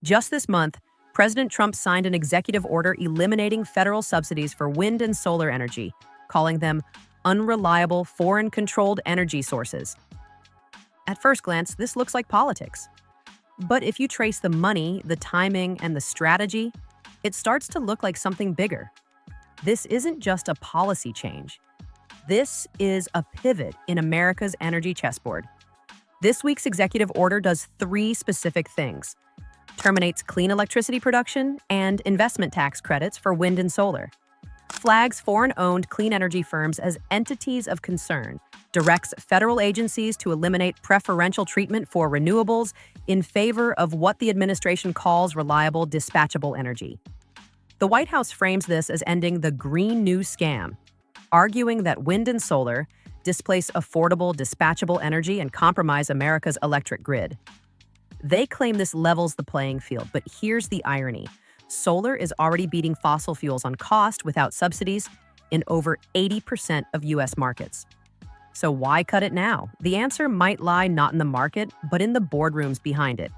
Just this month, President Trump signed an executive order eliminating federal subsidies for wind and solar energy, calling them unreliable foreign-controlled energy sources. At first glance, this looks like politics. But if you trace the money, the timing, and the strategy, it starts to look like something bigger. This isn't just a policy change. This is a pivot in America's energy chessboard. This week's executive order does three specific things: terminates clean electricity production and investment tax credits for wind and solar, flags foreign-owned clean energy firms as entities of concern, directs federal agencies to eliminate preferential treatment for renewables in favor of what the administration calls reliable, dispatchable energy. The White House frames this as ending the Green New Scam, arguing that wind and solar displace affordable, dispatchable energy and compromise America's electric grid. They claim this levels the playing field, but here's the irony. Solar is already beating fossil fuels on cost without subsidies in over 80% of U.S. markets. So why cut it now? The answer might lie not in the market, but in the boardrooms behind it.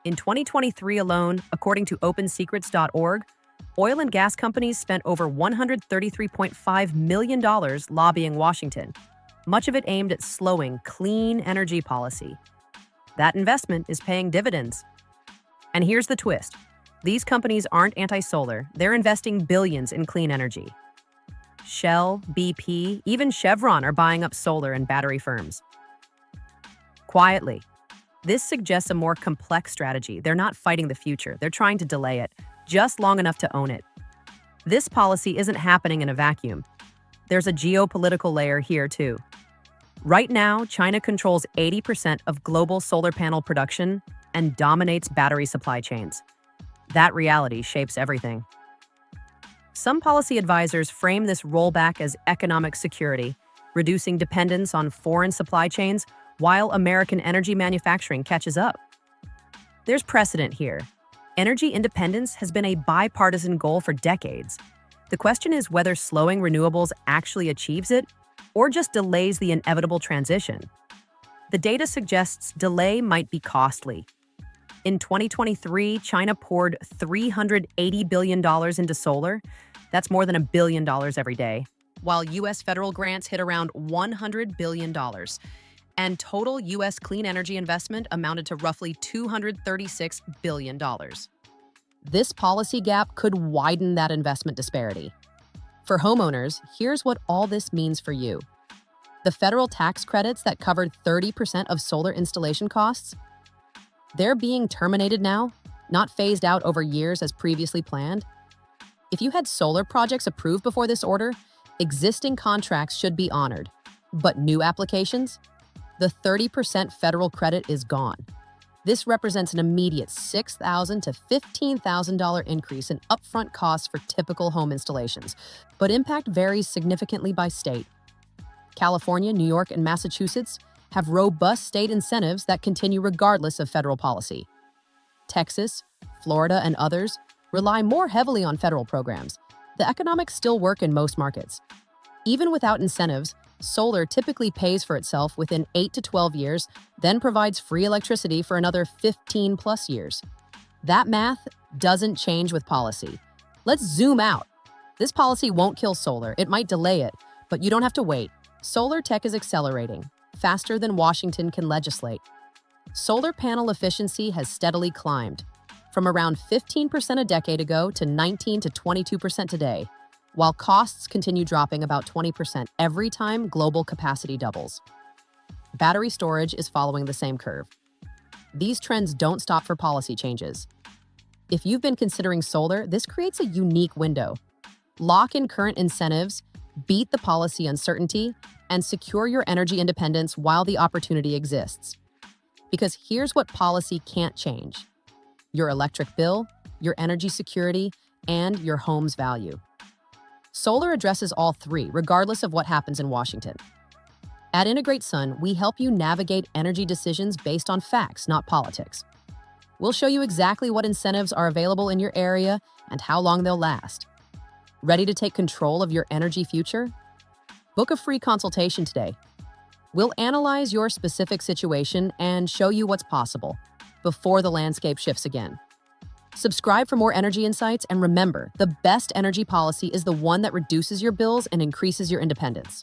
In 2023 alone, according to OpenSecrets.org, oil and gas companies spent over $133.5 million lobbying Washington, much of it aimed at slowing clean energy policy. That investment is paying dividends. And here's the twist. These companies aren't anti-solar. They're investing billions in clean energy. Shell, BP, even Chevron are buying up solar and battery firms. Quietly. This suggests a more complex strategy. They're not fighting the future. They're trying to delay it, just long enough to own it. This policy isn't happening in a vacuum. There's a geopolitical layer here, too. Right now, China controls 80% of global solar panel production and dominates battery supply chains. That reality shapes everything. Some policy advisors frame this rollback as economic security, reducing dependence on foreign supply chains while American energy manufacturing catches up. There's precedent here. Energy independence has been a bipartisan goal for decades. The question is whether slowing renewables actually achieves it or just delays the inevitable transition. The data suggests delay might be costly. In 2023, China poured $380 billion into solar. That's more than $1 billion every day, while U.S. federal grants hit around $100 billion. And total U.S. clean energy investment amounted to roughly $236 billion. This policy gap could widen that investment disparity. For homeowners, here's what all this means for you. The federal tax credits that covered 30% of solar installation costs, they're being terminated now, not phased out over years as previously planned. If you had solar projects approved before this order, existing contracts should be honored. But new applications? The 30% federal credit is gone. This represents an immediate $6,000 to $15,000 increase in upfront costs for typical home installations, but impact varies significantly by state. California, New York, and Massachusetts have robust state incentives that continue regardless of federal policy. Texas, Florida, and others rely more heavily on federal programs. The economics still work in most markets. Even without incentives, solar typically pays for itself within 8 to 12 years, then provides free electricity for another 15 plus years. That math doesn't change with policy. Let's zoom out. This policy won't kill solar. It might delay it, but you don't have to wait. Solar tech is accelerating, faster than Washington can legislate. Solar panel efficiency has steadily climbed, from around 15% a decade ago to 19 to 22% today, while costs continue dropping about 20% every time global capacity doubles. Battery storage is following the same curve. These trends don't stop for policy changes. If you've been considering solar, this creates a unique window. Lock in current incentives, beat the policy uncertainty, and secure your energy independence while the opportunity exists. Because here's what policy can't change: your electric bill, your energy security, and your home's value. Solar addresses all three, regardless of what happens in Washington. At Integrate Sun, we help you navigate energy decisions based on facts, not politics. We'll show you exactly what incentives are available in your area and how long they'll last. Ready to take control of your energy future? Book a free consultation today. We'll analyze your specific situation and show you what's possible before the landscape shifts again. Subscribe for more energy insights, and remember, the best energy policy is the one that reduces your bills and increases your independence.